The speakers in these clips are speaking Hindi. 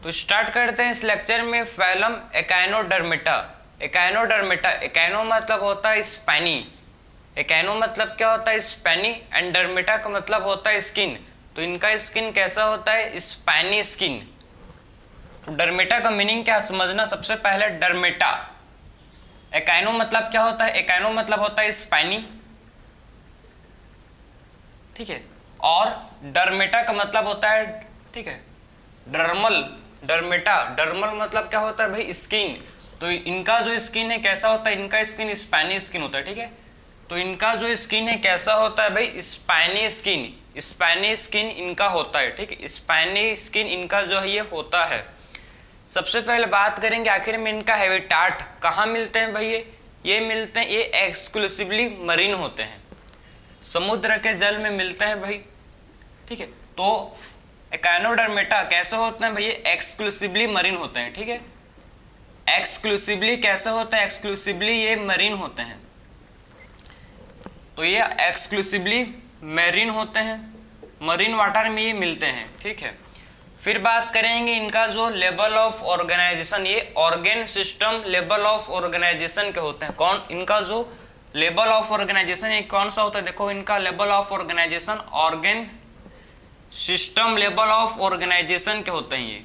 तो स्टार्ट करते हैं इस लेक्चर में फाइलम एकाइनोडर्मिटा। एकाइनोडर्मिटा, एकाइनो मतलब होता है स्पैनी, एकाइनो मतलब क्या होता है स्पैनी, एंड डर्मिटा का मतलब होता है स्किन। तो इनका स्किन कैसा होता है स्पैनी स्किन। तो डर्मिटा का मीनिंग क्या समझना सबसे पहले। डर्मिटा, एकाइनो मतलब क्या होता है, एकाइनो मतलब होता है स्पैनी, ठीक है, और डर्मिटा का मतलब होता है, ठीक है, डर्मल। डर्मिटा, डर्मल मतलब क्या होता है भाई स्किन। तो इनका जो स्किन है कैसा होता है, इनका स्किन स्पैनी स्किन होता है, ठीक है। तो इनका जो स्किन है कैसा होता है भाई स्पैनी स्किन, स्पैनी स्किन इनका होता है, ठीक है, स्पैनी स्किन इनका जो है ये होता है। सबसे पहले बात करेंगे आखिर में इनका हैबिटाट कहाँ मिलते हैं भाई, ये मिलते हैं, ये एक्सक्लूसिवली मरीन होते हैं, समुद्र के जल में मिलते हैं भाई, ठीक है। तो एकाइनोडर्मिटा कैसे होते हैं भाई, एक्सक्लूसिवली मरीन होते हैं, ठीक है। एक्सक्लूसिवली कैसे होते हैं, एक्सक्लूसिवली ये मरीन होते हैं। तो ये एक्सक्लूसिवली मरीन होते हैं, मरीन वाटर में ये मिलते हैं, ठीक है। फिर बात करेंगे इनका जो लेवल ऑफ ऑर्गेनाइजेशन, ये organ system level of organisation के होते हैं। कौन इनका जो लेवल ऑफ ऑर्गेनाइजेशन ये कौन सा होता है, देखो इनका level of organisation organ system level of organisation के होते हैं, ये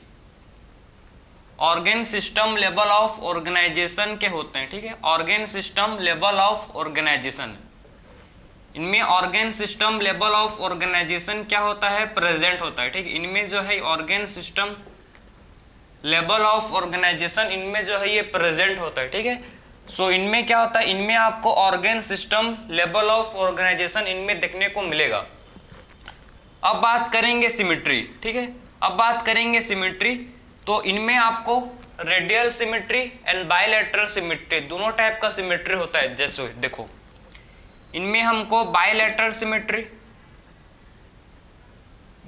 organ system level of organisation के होते हैं, ठीक है। Organ system level of organisation, इनमें organ system level of organisation क्या होता है प्रेजेंट होता है, ठीक है। इनमें जो है organ system level of organisation इनमें जो है ये प्रेजेंट होता है, ठीक है। सो इनमें क्या होता है, इनमें आपको organ system level of organisation इनमें देखने को मिलेगा। अब बात करेंगे सिमेट्री, ठीक है। अब बात करेंगे सिमेट्री, तो इनमें आपको radial symmetry and bilateral symmetry दोनों टाइप का सिमेट्री होता है। जैसे देखो इनमें हमको बायलैटरल सिमेट्री,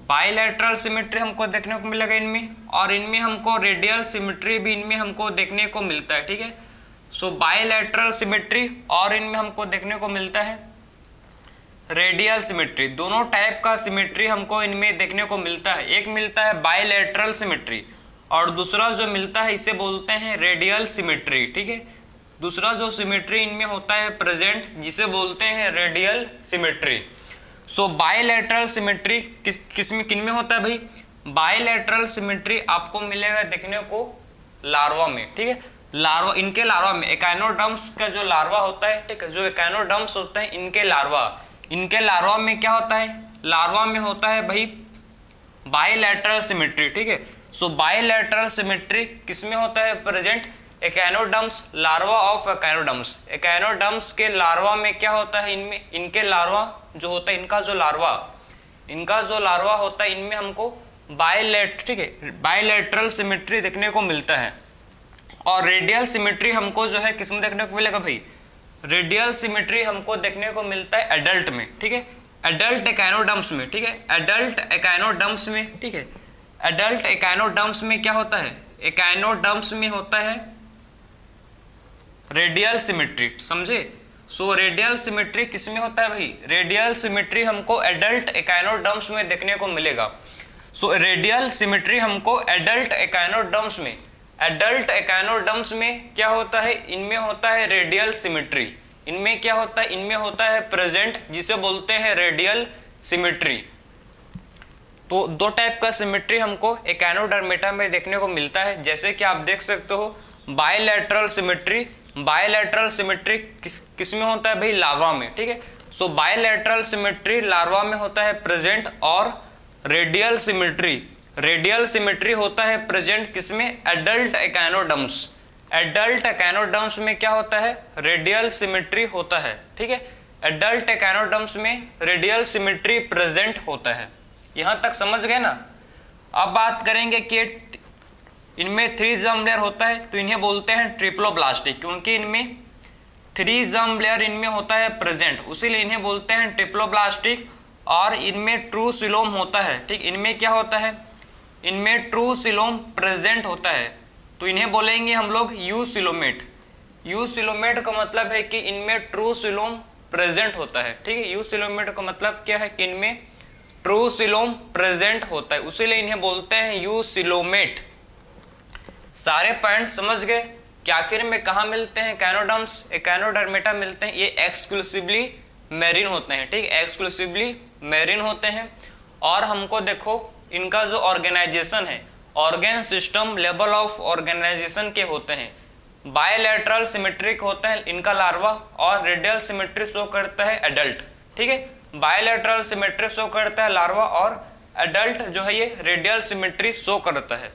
बायलैटरल सिमेट्री हमको देखने को मिलेगा इनमें, और इनमें हमको रेडियल सिमेट्री भी इनमें हमको देखने को मिलता है, ठीक है। सो बायलैटरल सिमेट्री और इनमें हमको देखने को मिलता है रेडियल सिमेट्री। दोनों टाइप का सिमेट्री हमको इनमें देखने को मिलता है। एक मिलता है बायलैटरल सिमेट्री और दूसरा जो मिलता है इसे बोलते हैं रेडियल सिमेट्री, ठीक है। दूसरा जो सिमेट्री इनमें होता है प्रेजेंट जिसे बोलते हैं रेडियल सिमेट्री। सो बायलैटरल सिमेट्री किन में होता है भाई, बायलैटरल सिमेट्री आपको मिलेगा देखने को लार्वा में, ठीक है। लार्वा, इनके लार्वा में एकाइनोडर्म्स का जो लार्वा होता है, ठीक है, जो एकाइनोडर्म्स होते हैं इनके लार्वा में क्या होता है, लार्वा में होता है भाई बायलैटरल सिमेट्री, ठीक है। सो बायलैटरल सिमेट्री किसमें होता है present, echinoderms larva of echinoderms, echinoderms के लार्वा में क्या होता है, इनमें इनके लार्वा जो होता है, इनका जो लार्वा होता है इनमें हमको बायलैटरल सिमेट्री देखने को मिलता है। और रेडियल सिमेट्री हमको जो है किसमें देखने को मिलेगा भाई, रेडियल सिमेट्री हमको देखने को मिलता है एडल्ट में, ठीक है, एडल्ट एकाइनोडर्म्स में, ठीक है, एडल्ट एकाइनोडर्म्स में, ठीक है। एडल्ट एकाइनोडर्म्स में क्या होता है, एकाइनोडर्म्स में होता है रेडियल सिमेट्री, समझे। सो रेडियल सिमेट्री किसमें होता है भाई, रेडियल सिमेट्री हमको एडल्ट एकाइनोडर्म्स में देखने को मिलेगा। सो रेडियल सिमेट्री हमको एडल्ट एकाइनोडर्म्स में, एडल्ट एकाइनोडर्म्स में क्या होता है, इनमें होता है रेडियल सिमेट्री, इनमें क्या होता है, इनमें होता है प्रेजेंट जिसे बोलते हैं रेडियल सिमेट्री। तो दो टाइप का सिमेट्री हमको एकाइनोडर्मिटा में देखने को मिलता है। जैसे कि आप देख सकते हो बायलैटरल सिमेट्री, बायलैटरल सिमेट्री किस में होता है भाई, लार्वा में, ठीक है। सो बायलैटरल सिमेट्री लार्वा में होता है प्रेजेंट, और रेडियल सिमेट्री होता है प्रेजेंट किसमें, एडल्ट एकाइनोडर्म्स, एडल्ट एकाइनोडर्म्स में क्या होता है, रेडियल सिमेट्री होता है, ठीक है। एडल्ट एकाइनोडर्म्स में रेडियल सिमेट्री प्रेजेंट होता है। यहां तक समझ गए ना। अब बात करेंगे कि इनमें 3 जर्म लेयर होता है, तो इन्हें बोलते हैं ट्रिप्लोब्लास्टिक, क्योंकि इनमें 3 जर्म लेयर इनमें होता है प्रेजेंट, उसीलिए इन्हें बोलते हैं ट्रिप्लोब्लास्टिक। और इनमें ट्रू सिलोम होता है, ठीक, इनमें क्या होता है, इनमें ट्रू सिलोम प्रेजेंट होता है, तो इन्हें बोलेंगे हम लोग यू सिलोमेट। यू सिलोमेट का मतलब है कि इनमें ट्रू सिलोम प्रेजेंट होता है, ठीक है। यू सिलोमेट का मतलब क्या है कि इनमें ट्रू सिलोम प्रेजेंट होता है, उसीलिए इन्हें बोलते हैं यू सिलोमेट। सारे पॉइंट समझ गए कि आखिर में कहाँ मिलते हैं इकाइनोडर्म्स, इकाइनोडर्मेटा मिलते हैं, ये एक्सक्लूसिवली मैरीन होते हैं, ठीक, एक्सक्लूसिवली मैरीन होते हैं। और हमको देखो इनका जो ऑर्गेनाइजेशन है, organ system level of organisation के होते हैं, बायलैटरल सिमेट्रिक होते हैं इनका लार्वा, और रेडियल सिमेट्री शो करता है एडल्ट, ठीक है, बायलैटरल सिमेट्री शो करता है लार्वा, और एडल्ट जो है ये रेडियल सिमेट्री शो करता है।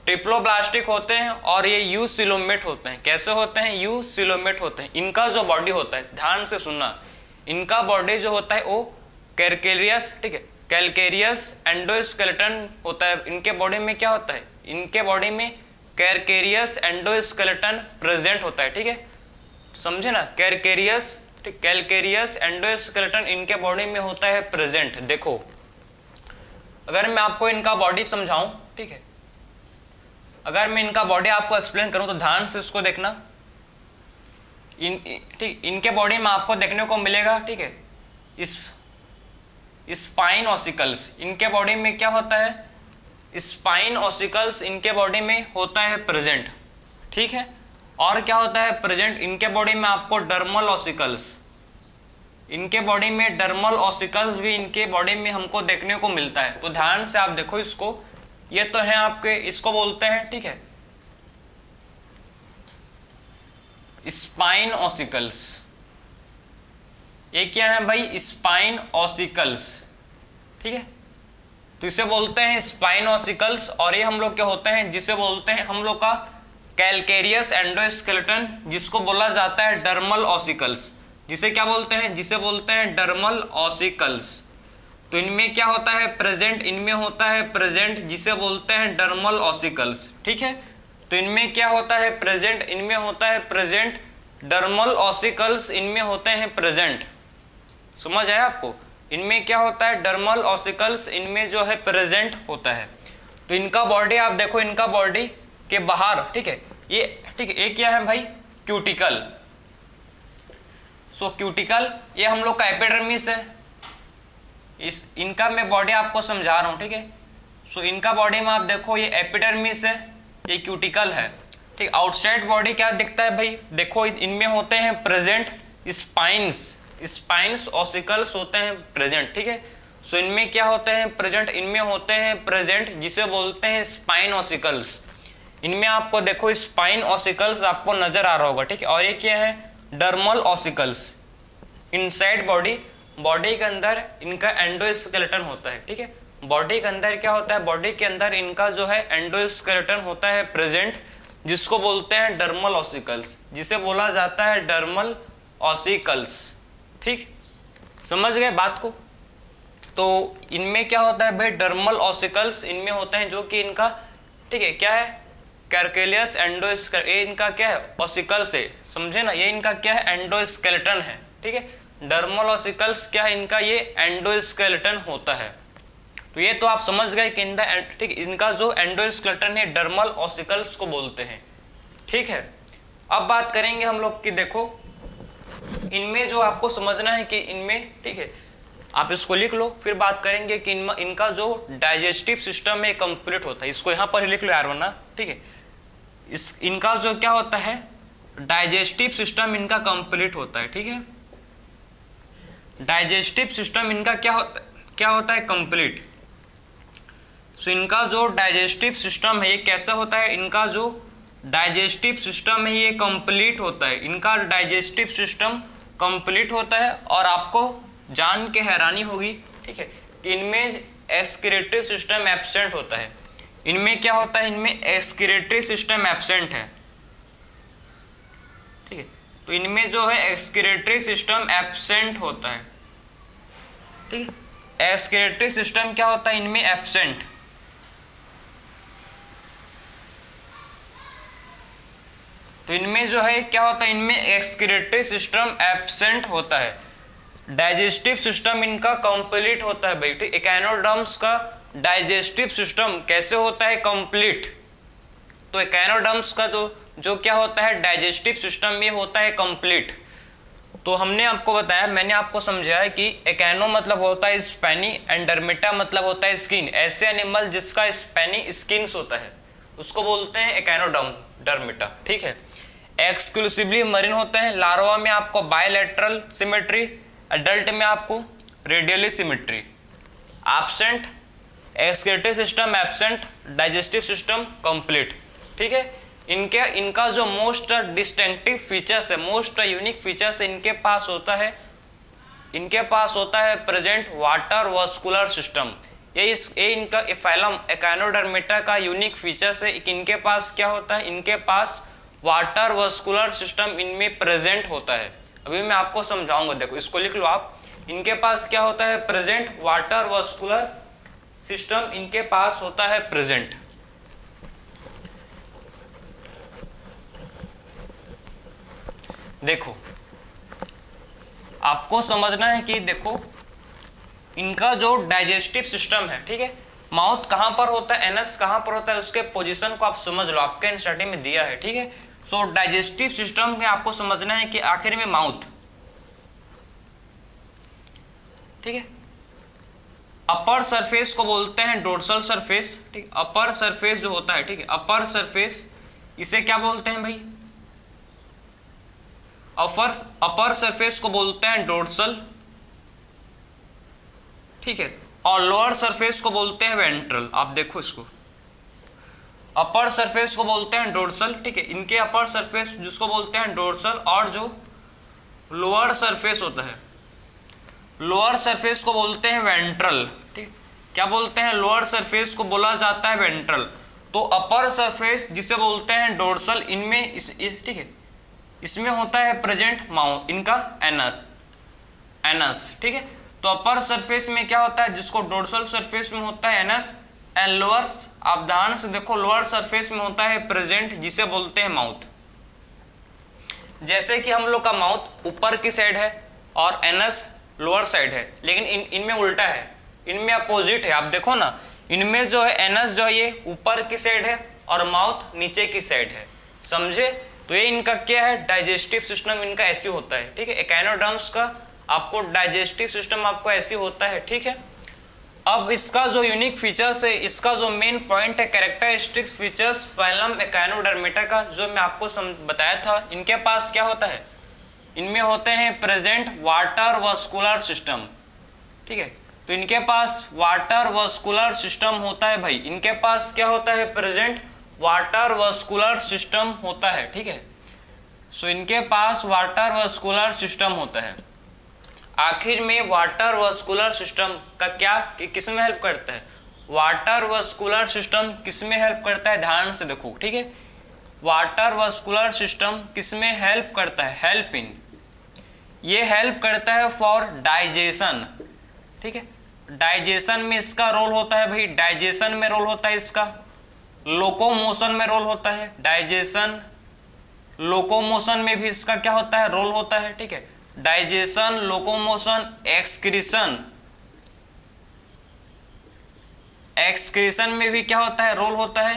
ट्रिप्लोब्लास्टिक होते हैं और ये यू सिलोमेट होते हैं। कैसे होते हैं? यू सिलोमेट होते हैं। इनका जो बॉडी होता है, ध्यान से सुनना, इनका बॉडी जो होता है वो कैलकेरियस, ठीक है, कैलकेरियस एंडोस्केलेटन होता है। इनके बॉडी में क्या होता है? इनके बॉडी में कैलकेरियस एंडोस्केलेटन प्रेजेंट होता है, ठीक है, समझे ना, कैलकेरियस, ठीक, कैलकेरियस एंडोस्केलेटन इनके बॉडी में होता है प्रेजेंट। देखो अगर मैं आपको इनका बॉडी समझाऊं, ठीक है, अगर मैं इनका बॉडी आपको एक्सप्लेन करूं तो ध्यान से उसको देखना। ठीक, इनके बॉडी में आपको देखने को मिलेगा, ठीक है, स्पाइन ऑसिकल्स इनके बॉडी में क्या होता है? स्पाइन ऑसिकल्स इनके बॉडी में होता है प्रेजेंट, ठीक है। और क्या होता है प्रेजेंट इनके बॉडी में? आपको डर्मल ऑसिकल्स, इनके बॉडी में डर्मल ऑसिकल्स भी इनके बॉडी में हमको देखने को मिलता है। तो ध्यान से आप देखो इसको, ये तो है आपके, इसको बोलते हैं, ठीक है, स्पाइन ऑसिकल्स। ये क्या है भाई? स्पाइन ऑसिकल्स, ठीक है, तो इसे बोलते हैं स्पाइन ऑसिकल्स। और ये हम लोग क्या होते हैं? जिसे बोलते हैं हम लोग का कैलकेरियस एंडोस्केलेटन, जिसको बोला जाता है डर्मल ऑसिकल्स। जिसे क्या बोलते हैं? जिसे बोलते हैं डर्मल ऑसिकल्स। तो इनमें क्या होता है प्रेजेंट? इनमें होता है प्रेजेंट जिसे बोलते हैं डर्मल ऑसिकल्स, ठीक है। तो इनमें क्या होता है प्रेजेंट? इनमें होता है प्रेजेंट डर्मल ऑसिकल्स, इनमें होते हैं प्रेजेंट। समझ आया आपको? इनमें क्या होता है? डर्मल ऑसिकल्स, इनमें जो है प्रेजेंट होता है। तो इनका बॉडी आप देखो, इनका बॉडी के बाहर, ठीक है, ये, ठीक है, ये क्या है भाई? क्यूटिकल। सो क्यूटिकल ये हम लोग का एपिडर्मिस है। इस इनका मैं बॉडी आपको समझा रहा हूँ, ठीक है। सो इनका बॉडी में आप देखो ये एपिडर्मिस है, ये क्यूटिकल है, ठीक। आउटसाइड बॉडी क्या दिखता है भाई? देखो इनमें होते हैं प्रेजेंट स्पाइन्स, स्पाइन्स ऑसिकल्स होते हैं प्रेजेंट, ठीक है। सो इनमें क्या होते हैं प्रेजेंट? इनमें होते हैं प्रेजेंट जिसे बोलते हैं स्पाइन ऑसिकल्स। इनमें आपको देखो स्पाइन ऑसिकल्स आपको नजर आ रहा होगा, ठीक है। और ये क्या है? Dermal ossicles. Inside body, body के अंदर इनका एंडोस्केलेटन होता है, ठीक है। बॉडी के अंदर क्या होता है? बॉडी के अंदर इनका जो है एंडोस्केलेटन होता है प्रेजेंट, जिसको बोलते हैं डर्मल ऑसिकल्स, जिसे बोला जाता है डर्मल ऑसिकल्स, ठीक। समझ गए बात को? तो इनमें क्या होता है भाई? डर्मल ऑसिकल्स इनमें होते हैं, जो कि इनका, ठीक है, क्या है? Calcareous endoskeleton. ये इनका क्या है? ऑसिकल्स है, समझे ना, ये इनका क्या है? एंडोस्केलेटन है, ठीक है। डर्मल ऑसिकल्स क्या है इनका? ये एंडोस्केलेटन होता है। तो ये तो आप समझ गए कि ठीक, इनका जो एंडोस्केलेटन है डर्मल ऑसिकल्स को बोलते हैं, ठीक है। अब बात करेंगे हम लोग कि देखो इनमें जो आपको समझना है कि इनमें, ठीक है, आप इसको लिख लो, फिर बात करेंगे कि इनका जो डाइजेस्टिव सिस्टम है कंप्लीट होता है। इसको यहाँ पर ही लिख लो यार, वरना, ठीक है, इनका जो क्या होता है डाइजेस्टिव सिस्टम इनका कंप्लीट होता है, ठीक है। डाइजेस्टिव सिस्टम इनका क्या होता है? कंप्लीट। सो इनका जो डाइजेस्टिव सिस्टम है ये कैसा होता है? इनका जो डाइजेस्टिव सिस्टम है ये कंप्लीट होता है। इनका डाइजेस्टिव सिस्टम कंप्लीट होता है। और आपको जान के हैरानी होगी, ठीक है, कि इनमें एक्सक्रीटरी सिस्टम एब्सेंट होता है। इनमें क्या होता है? इनमें एक्सक्रीटरी सिस्टम एब्सेंट है, ठीक है। तो इनमें जो है एक्सक्रीटरी सिस्टम एब्सेंट होता है, ठीक है। एक्सक्रीटरी सिस्टम क्या होता है? इनमें एब्सेंट। तो इनमें जो है क्या होता है? इनमें एक्सक्रीटरी सिस्टम एब्सेंट होता है। डाइजेस्टिव सिस्टम इनका कंप्लीट होता है भाई, ठीक। इकाइनोडर्म्स का डाइजेस्टिव सिस्टम कैसे होता है? कंप्लीट। तो इकाइनोडर्म्स का जो क्या होता है डाइजेस्टिव सिस्टम ये होता है कंप्लीट। तो हमने आपको बताया, मैंने आपको समझाया कि इकाइनो मतलब होता है स्पैनी एंड डर्मेटा मतलब होता है स्किन। ऐसे एनिमल जिसका स्पैनी स्किन्स होता है, उसको बोलते हैं एकाइनोडर्मिटा, ठीक है। एक्सक्लूसिवली मरीन होते हैं। लार्वा में आपको बायलैटरल सिमेट्री, एडल्ट में आपको radially symmetry. Absent excretory system absent, digestive system complete, ठीक है। इनका जो मोस्ट डिस्टिंक्टिव फीचर्स है, मोस्ट यूनिक फीचर्स इनके पास होता है प्रेजेंट वाटर वास्कुलर सिस्टम। ये इनका फाइलम एकाइनोडर्मिटा का यूनिक फीचर्स है। इनके पास क्या होता है, इनके पास वाटर वास्कुलर सिस्टम इनमें प्रेजेंट होता है। अभी मैं आपको समझाऊंगा, देखो इसको लिख लो आप। इनके पास क्या होता है, प्रेजेंट वाटर वास्कुलर सिस्टम इनके पास होता है प्रेजेंट। देखो आपको समझना है कि देखो इनका जो डाइजेस्टिव सिस्टम है, ठीक है, माउथ कहां पर होता है, एनस कहां पर होता है, उसके पोजीशन को आप समझ लो, आपके एनसीईआरटी में दिया है, ठीक है। सो डाइजेस्टिव सिस्टम में आपको समझना है कि आखिर में माउथ, ठीक है, अपर सरफेस को बोलते हैं डोर्सल सरफेस, ठीक। अपर सरफेस जो होता है, ठीक है, अपर सरफेस इसे क्या बोलते हैं भाई, अपर सरफेस को बोलते हैं डोर्सल, ठीक है, और लोअर सरफेस को बोलते हैं वेंट्रल। आप देखो इसको, अपर सरफेस को बोलते हैं डोर्सल, ठीक है, इनके अपर सरफेस जिसको बोलते हैं डोर्सल, और जो लोअर सरफेस होता है, लोअर सरफेस को बोलते हैं वेंट्रल, ठीक। क्या बोलते हैं, लोअर सरफेस को बोला जाता है वेंट्रल। तो अपर सरफेस जिसे बोलते हैं डोर्सल, इनमें ठीक है, इसमें होता है प्रेजेंट माउथ, इनका एनस, ठीक है। तो अपर सरफेस में क्या होता है, जिसको डोर्सल सरफेस में होता है एनस, एंड लोअर, आप ध्यान से देखो, लोअर सरफेस में होता है प्रेजेंट जिसे बोलते हैं माउथ। जैसे कि हम लोग का माउथ ऊपर की साइड है और एनस लोअर साइड है, लेकिन इनमें उल्टा है, इनमें अपोजिट है। आप देखो ना, इनमें जो है एनस जो है ये ऊपर की साइड है और माउथ नीचे की साइड है, समझे। तो ये इनका क्या है, डाइजेस्टिव सिस्टम इनका ऐसे होता है, ठीक है। एकाइनोडर्म्स का आपको डाइजेस्टिव सिस्टम आपको ऐसे होता है, ठीक है। अब इसका जो यूनिक फीचर्स है, इसका जो मेन पॉइंट है, कैरेक्टरिस्टिक्स फीचर्स फाइलम एकाइनोडर्मिटा का, जो मैं आपको बताया था, इनके पास क्या होता है, इनमें होते हैं प्रेजेंट वाटर वास्कुलर सिस्टम, ठीक है। तो इनके पास वाटर वास्कुलर सिस्टम होता है भाई, इनके पास क्या होता है, प्रेजेंट वाटर वास्कुलर सिस्टम होता है, ठीक है। सो इनके पास वाटर वास्कुलर सिस्टम होता है। आखिर में वाटर वास्कुलर सिस्टम का क्या, किस में हेल्प करता है, वाटर वास्कुलर सिस्टम किस में हेल्प करता है, ध्यान से देखो, ठीक है। वाटर वास्कुलर सिस्टम किस में हेल्प करता है, हेल्प इन, ये हेल्प करता है फॉर डाइजेशन, ठीक है। डाइजेशन में इसका रोल होता है भाई, डाइजेशन में रोल होता है इसका, लोकोमोशन में रोल होता है, डाइजेशन लोकोमोशन में भी इसका क्या होता है, रोल होता है, ठीक है। डाइजेशन, लोकोमोशन, एक्सक्रीशन में भी क्या होता है, रोल होता है।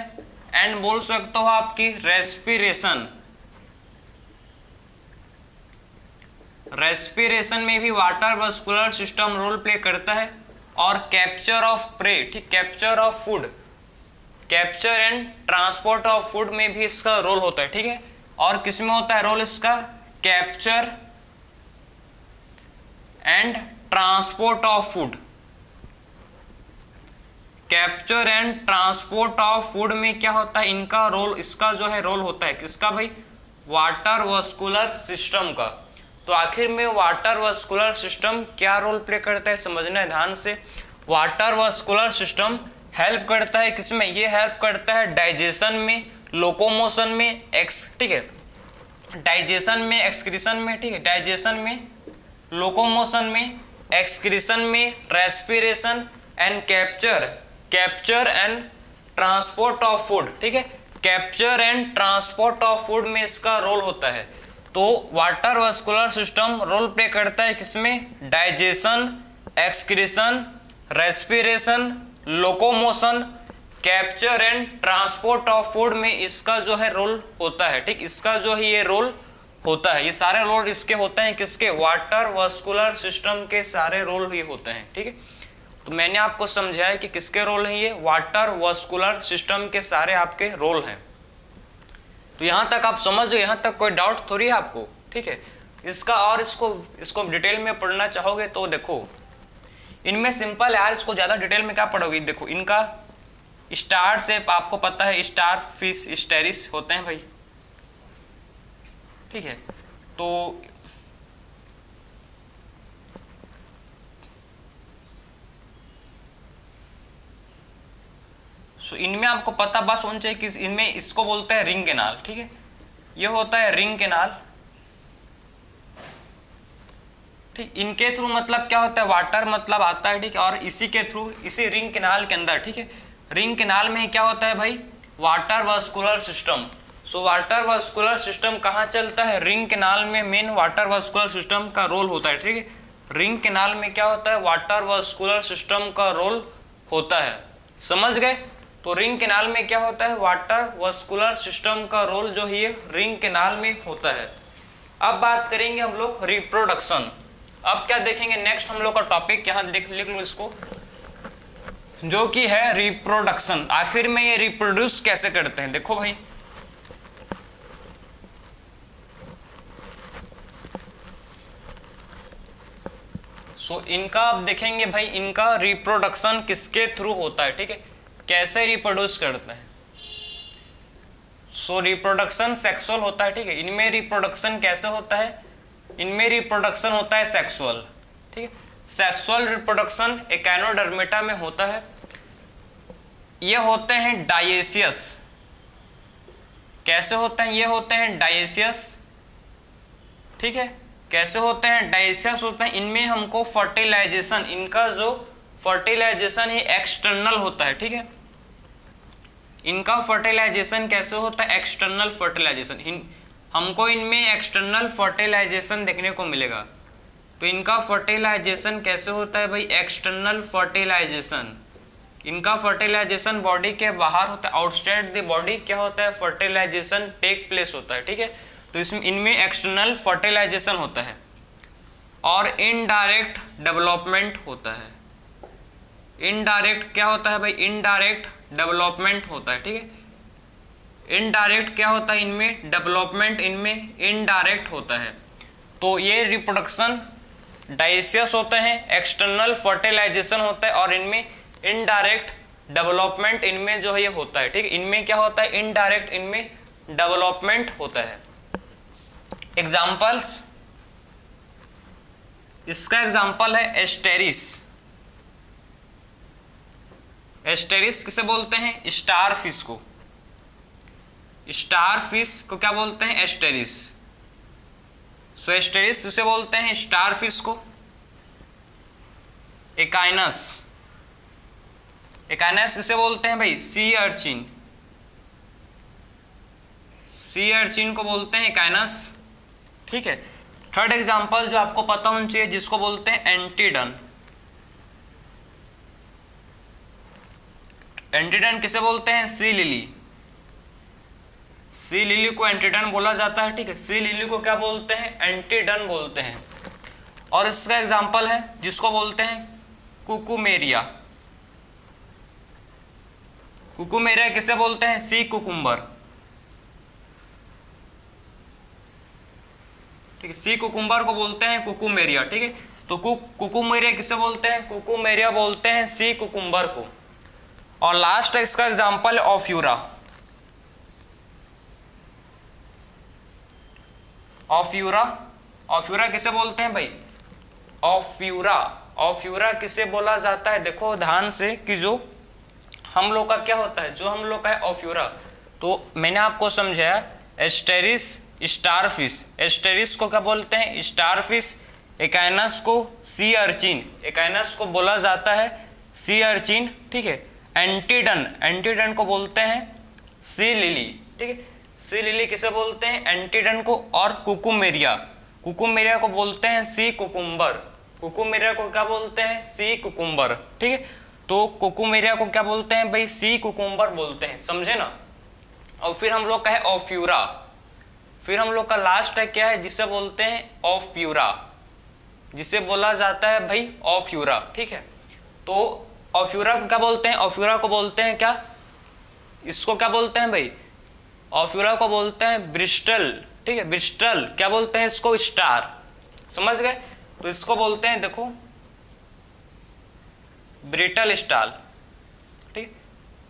एंड बोल सकते हो आपकी रेस्पिरेशन, रेस्पिरेशन में भी water vascular system role play करता है। और कैप्चर ऑफ प्रे, ठीक, capture of food, capture and transport of food में भी इसका रोल होता है, ठीक है। और किसमें होता है रोल इसका, capture and transport of food, capture and transport of food में क्या होता है, इनका रोल, इसका जो है रोल होता है किसका भाई, वाटर वास्कुलर सिस्टम का। तो आखिर में वाटर वास्कुलर सिस्टम क्या रोल प्ले करता है, समझना है ध्यान से। वाटर वास्कुलर सिस्टम हेल्प करता है किसमें, ये हेल्प करता है डाइजेशन में, लोकोमोशन में, ठीक है, डाइजेशन में, एक्सक्रीशन में, ठीक है, डाइजेशन में, लोकोमोशन में, एक्सक्रीशन में, respiration and capture and transport of food, ठीक है। Capture and transport of food में इसका रोल होता है। तो water vascular system role play करता है किसमें, digestion, excretion, respiration, locomotion, capture and transport of food में इसका जो है रोल होता है, ठीक, इसका जो है ये रोल होता है। ये सारे रोल इसके होते हैं किसके, वाटर वास्कुलर सिस्टम के सारे रोल ही होते हैं, ठीक है। तो मैंने आपको समझाया कि किसके रोल हैं ये, वाटर वास्कुलर सिस्टम के सारे आपके रोल हैं। तो यहां तक आप समझ गए, यहां तक कोई डाउट थोड़ी है आपको, ठीक है। इसका और इसको डिटेल में पढ़ना चाहोगे तो देखो इनमें सिंपल यार, इसको ज्यादा डिटेल में क्या पढ़ोगे, देखो इनका स्टार शेप आपको पता है, स्टार फिश स्टेरिस होते हैं भाई, ठीक है। तो इनमें आपको पता बस होना चाहिए कि इनमें इसको बोलते हैं रिंग कैनाल, ठीक है। ये होता है रिंग कैनाल, ठीक। इनके थ्रू मतलब क्या होता है, वाटर मतलब आता है, ठीक है। और इसी के थ्रू, इसी रिंग कैनाल के अंदर, ठीक है, रिंग कैनाल में क्या होता है भाई, water vascular system. So water vascular system कहाँ चलता है, रिंग कैनाल में मेन वाटर वास्कुलर सिस्टम का रोल होता है, ठीक है। रिंग कैनाल में क्या होता है, वाटर वास्कुलर सिस्टम का रोल होता है, समझ गए। तो रिंग कैनाल में क्या होता है, वाटर वास्कुलर सिस्टम का रोल जो है रिंग कैनाल में होता है। अब बात करेंगे हम लोग रिप्रोडक्शन। अब क्या देखेंगे नेक्स्ट हम लोग का टॉपिक, यहाँ लिख लो इसको, जो कि है रिप्रोडक्शन। आखिर में ये रिप्रोड्यूस कैसे करते हैं, देखो भाई इनका आप देखेंगे भाई, इनका रिप्रोडक्शन किसके थ्रू होता है, ठीक है, कैसे रिप्रोड्यूस करते हैं। रिप्रोडक्शन सेक्सुअल होता है, ठीक है। इनमें रिप्रोडक्शन कैसे होता है, इनमें रिप्रोडक्शन होता है सेक्सुअल, ठीक है। सेक्सुअल रिप्रोडक्शन एकाइनोडर्मेटा में होता है। ये होते हैं डायेसियस, कैसे होते हैं, ये होते हैं डायेसियस, ठीक है। कैसे होते हैं, डायेसियस होते हैं। इनमें हमको फर्टिलाइजेशन, इनका जो फर्टिलाइजेशन ही एक्सटर्नल होता है, ठीक है। इनका फर्टिलाइजेशन कैसे होता है, एक्सटर्नल फर्टिलाइजेशन। हमको इनमें एक्सटर्नल फर्टिलाइजेशन देखने को मिलेगा। तो इनका फर्टिलाइजेशन कैसे होता है भाई, एक्सटर्नल फर्टिलाइजेशन। इनका फर्टिलाइजेशन बॉडी के बाहर होता है, आउटसाइड द बॉडी क्या होता है, फर्टिलाइजेशन टेक प्लेस होता है, ठीक है। तो इसमें इनमें एक्सटर्नल फर्टिलाइजेशन होता है और इनडायरेक्ट डेवलपमेंट होता है। इनडायरेक्ट क्या होता है भाई, इनडायरेक्ट डेवलपमेंट होता है, ठीक है। इनडायरेक्ट क्या होता है, इनमें डेवलपमेंट, इनमें इनडायरेक्ट होता है। तो ये रिप्रोडक्शन डायेसियस होते हैं, एक्सटर्नल फर्टिलाइजेशन होता है और इनमें इनडायरेक्ट डेवलपमेंट इनमें जो है ये होता है, ठीक है। इनमें क्या होता है, इनडायरेक्ट, इनमें डेवलपमेंट होता है। एग्जाम्पल्स, इसका एग्जाम्पल है एस्टेरिस। एस्टेरिस किसे बोलते हैं, स्टार फिश को। स्टार फिश को क्या बोलते हैं, एस्टेरिस। एस्टेरिस किसे बोलते हैं, स्टार फिश को। एकाइनस, एकाइनस किसे बोलते हैं भाई, सी अर्चिन। सी अर्चिन को बोलते हैं एकाइनस, ठीक है। थर्ड एग्जांपल जो आपको पता होना चाहिए, जिसको बोलते हैं एंटीडन। एंटीडन किसे बोलते हैं, सी लिली। सी लिली को एंटीडन बोला जाता है, ठीक है। सी लिली को क्या बोलते हैं, एंटीडन बोलते हैं। और इसका एग्जांपल है जिसको बोलते हैं कुकुमेरिया। कुकुमेरिया किसे बोलते हैं, सी कुकुम्बर, ठीक है। सी कुकुम्बर को बोलते हैं कुकुमेरिया, ठीक है। तो कुकुमेरिया किसे बोलते हैं, कुकुमेरिया बोलते हैं सी कुकुम्बर को। और लास्ट है इसका एग्जांपल ऑफ्यूरा। ऑफ्यूरा, ऑफ्यूरा किसे बोलते हैं भाई, ऑफ्यूरा। ऑफ्यूरा किसे बोला जाता है, देखो ध्यान से कि जो हम लोग का क्या होता है, जो हम लोग का है ऑफ्यूरा। तो मैंने आपको समझाया एस्टेरिस स्टारफिश। एस्टेरिस को क्या बोलते हैं, स्टारफिश। एकाइनस को सी अर्चिन, एकाइनस को बोला जाता है सी अर्चिन, ठीक है। एंटीडन, एंटीडन को बोलते हैं सी लिली, ठीक है। सी लिली किसे बोलते हैं, एंटीडन को। और कुकुमेरिया, कुकुमेरिया को बोलते हैं सी कुकुम्बर। कुकुमेरिया को क्या बोलते हैं, सी कुकुम्बर, ठीक है। तो कुकुमेरिया को क्या बोलते हैं भाई, सी कुकुम्बर बोलते हैं, समझे ना। और फिर हम लोग का है ऑफ्यूरा। फिर हम लोग का लास्ट है क्या है, जिसे बोलते हैं ऑफ्यूरा, जिसे बोला जाता है भाई ऑफ्यूरा, ठीक है। तो ऑफ्यूरा को क्या बोलते हैं, ऑफ्यूरा को बोलते हैं क्या, इसको क्या बोलते हैं भाई, ऑफ्यूरा को बोलते हैं ब्रिस्टल, ठीक है, ब्रिस्टल क्या बोलते हैं इसको, स्टार, समझ गए। तो इसको बोलते हैं देखो ब्रिटल स्टार, ठीक,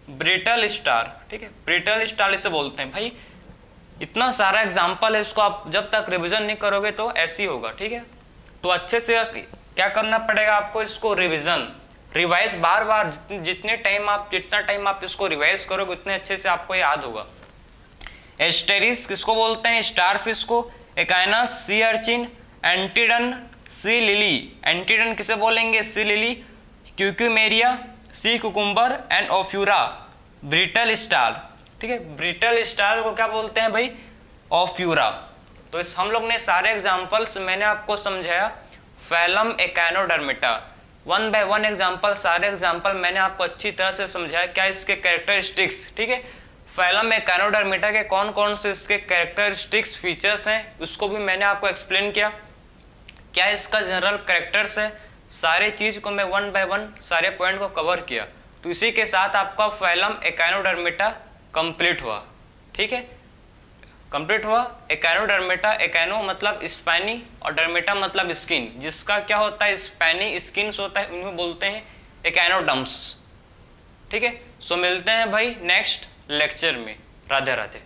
ब्रिटल स्टार, ठीक है, ब्रिटल स्टार इसे बोलते हैं भाई। इतना सारा एग्जाम्पल है, इसको आप जब तक रिवीजन नहीं करोगे तो ऐसे ही होगा, ठीक है। तो अच्छे से क्या करना पड़ेगा आपको, इसको रिवीजन, रिवाइज बार बार, जितना टाइम आप इसको रिवाइज करोगे उतने अच्छे से आपको याद होगा। एस्टेरिस किसको बोलते हैं, स्टारफिश को, Echinus sea urchin, Antedon sea lily, Antedon किसे बोलेंगे, sea lily, Cucumaria sea cucumber and Ophiura brittle star, ठीक है, ब्रिटल स्टार को क्या बोलते हैं भाई, ऑफ्यूरा। तो इस हम लोग ने सारे एग्जांपल्स मैंने आपको समझाया phylum Echinodermata, one by one example, सारे एग्जांपल मैंने आपको अच्छी तरह से समझाया, क्या इसके कैरेक्टरिस्टिक्स, ठीक है, फैलम एकाइनोडर्मिटा के कौन कौन से इसके कैरेक्टरिस्टिक्स फीचर्स हैं उसको भी मैंने आपको एक्सप्लेन किया, क्या इसका जनरल कैरेक्टर्स है, सारे चीज को मैं वन बाय वन सारे पॉइंट को कवर किया। तो इसी के साथ आपका फैलम एकाइनोडर्मिटा कंप्लीट हुआ, ठीक है, कंप्लीट हुआ। एकाइनोडर्मिटा, एकाइनो मतलब स्पैनी और डर्मिटा मतलब स्किन, जिसका क्या होता है स्पैनी स्किन्स होता है, उन्हें बोलते हैं एकाइनोडर्म्स, ठीक है। सो मिलते हैं भाई नेक्स्ट लेक्चर में, राधे राधे।